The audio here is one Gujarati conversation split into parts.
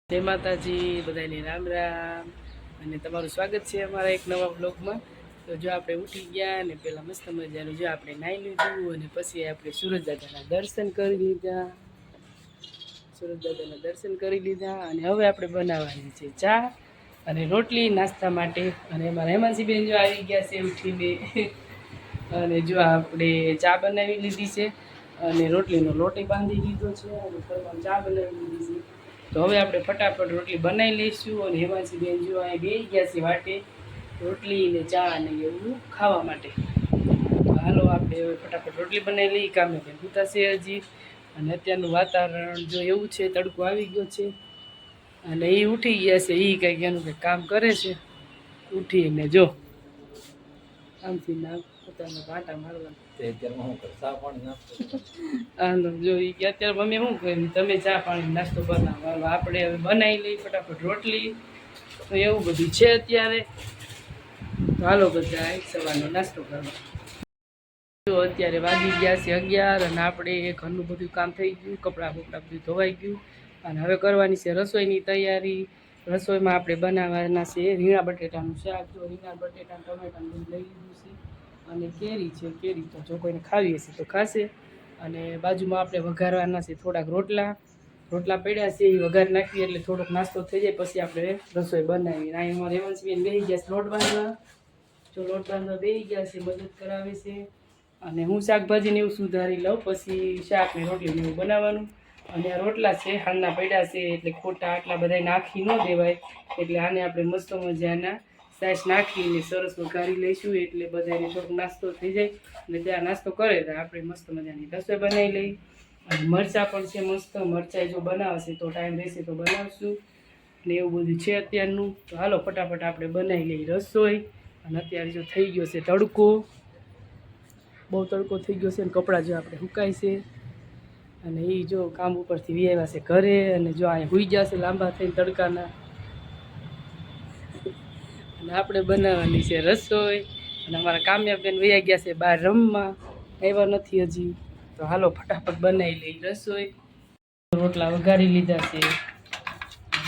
જય માતાજી, બધાને રામ રામ અને તમારું સ્વાગત છે અમારા એક નવા બ્લોગમાં। તો જો આપણે ઉઠી ગયા અને પહેલાં મસ્ત મજાનું જો આપણે નાહી લીધું અને પછી આપણે સૂરજ દાદાના દર્શન કરી લીધા। સૂરજ દાદાના દર્શન કરી લીધા અને હવે આપણે બનાવવાની છે ચા અને રોટલી નાસ્તા માટે। અને એમાં હેમાંસીબેન જો આવી ગયા છે ઉઠીને અને જો આપણે ચા બનાવી લીધી છે અને રોટલીનો લોટી બાંધી લીધો છે અને ચા બનાવી લીધી છે। તો હવે આપણે ફટાફટ રોટલી બનાવી લઈશું અને હેમાંસીબેન જો અહીં બેસી ગયા છે વાટે રોટલી ને ચા અને એવું ખાવા માટે। તો હાલો આપણે હવે ફટાફટ રોટલી બનાવી લઈએ, કામે બેન ઉતારશે હજી। અને અત્યારનું વાતાવરણ જો એવું છે, તડકો આવી ગયો છે અને એ ઉઠી ગયા છે, એ કંઈક એનું કંઈક કામ કરે છે ઉઠીને જો આમથી નામ પોતાના કાંટા મારવાના। હાલો જો એ કે અત્યારે મમ્મી શું કહ્યું તમે ચા પાણી નાસ્તો બનાવો, હાલો આપણે હવે બનાવી લઈએ ફટાફટ રોટલી। તો એવું બધું છે અત્યારે। તો હાલો બધા સવારનો નાસ્તો કરવા। જો અત્યારે વાગી ગયા છે 11 અને આપણે ઘરનું બધું કામ થઈ ગયું, કપડાં બપડા બધું ધોવાઈ ગયું અને હવે કરવાની છે રસોઈની તૈયારી। રસોઈમાં આપણે બનાવવાના છે રીંગણા બટેટાનું શાક। જો રીંગણા બટેટા ટમેટાનું બધું લઈ લીધું છે અને કેરી છે, કેરી તો જો કોઈને ખાવી હશે તો ખાશે। અને બાજુમાં આપણે વઘારવાના છે થોડાક રોટલા પડ્યા છે, એ વઘાર નાખીએ એટલે થોડોક નાસ્તો થઈ જાય, પછી આપણે રસોઈ બનાવીએ। અહીં અમારે હેમાંસીબેન બેસી ગયા છે લોટ બાંધવા। જો લોટ બાંધવા બેસી ગયા છે, મદદ કરાવે છે અને હું શાકભાજીને એવું સુધારી લઉં, પછી શાક ને રોટલીને એવું બનાવવાનું। અને આ રોટલા છે હાલના પડ્યા છે એટલે ખોટા આટલા બધા નાખી ન દેવાય, એટલે આને આપણે મસ્ત મજાના સાસ નાખીને સરસ વઘારી લઈશું એટલે બધાને થોડોક નાસ્તો થઈ જાય અને ત્યાં નાસ્તો કરે તો આપણે મસ્ત મજાની રસોઈ બનાવી લઈ। અને મરચાં પણ છે મસ્ત, મરચાં જો બનાવશે તો ટાઈમ રહેશે તો બનાવશું ને એવું બધું છે અત્યારનું। તો હાલો ફટાફટ આપણે બનાવી લઈએ રસોઈ। અને અત્યારે જો થઈ ગયો છે તડકો, બહુ તડકો થઈ ગયો છે ને કપડાં જો આપણે સુકાય છે અને એ જો કામ ઉપરથી વી આવ્યા છે ઘરે અને જો અહીંયા સુઈ જશે લાંબા થઈને તડકાના। અને આપણે બનાવવાની છે રસોઈ અને અમારા કામ્યાબેન વયા ગયા છે બહાર રમવા, આવ્યા નથી હજી। તો હાલો ફટાફટ બનાવી લઈ રસોઈ। રોટલા વઘારી લીધા છે,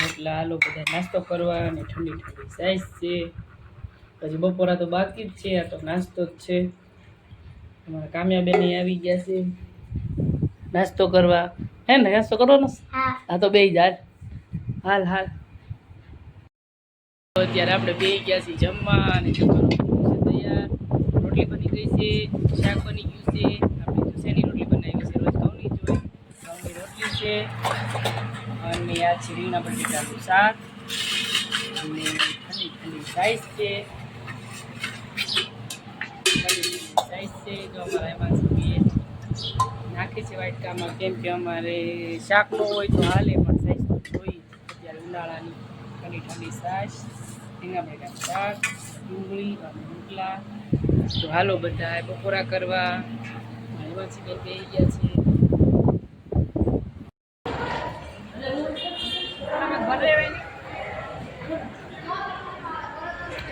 રોટલા હાલો બધા નાસ્તો કરવા અને ઠંડી ઠંડી સાઈઝ છે। પછી બપોરા તો બાકી જ છે, આ તો નાસ્તો જ છે। અમારા કામ્યાબેન આવી ગયા છે નાસ્તો કરવા, હે ને નાસ્તો કરવાનો? હા તો બેસી જા, હાલ હાલ। અત્યારે આપણે બેસી ગયા છીએ જમવા અને જમવાનું તૈયાર। રોટલી બની ગઈ છે, શાક બની ગયું છે। આપણે તો શેની રોટલી બનાવી છે, રોજ ઘઉંની જ હોય, ઘઉંની રોટલી છે અને આ છે રીંગણા બટેટાનું શાક અને ઠંડી ઠંડી સાઈઝ છે, સાઈઝ છે। જો અમારા એમાં નાખે છે વાટકામાં, કેમ કે અમારે શાક ન હોય તો હાલે પણ સાઈઝ તો જોઈએ અત્યારે ઉનાળાની ઠંડી ઠંડી સાઈઝ, રીંગણા બટેટાનું શાક, ડુંગળી અને રોટલા। તો હાલો બધા બપોરા કરવા। હેમાંસીબેન બેસી ગયા છે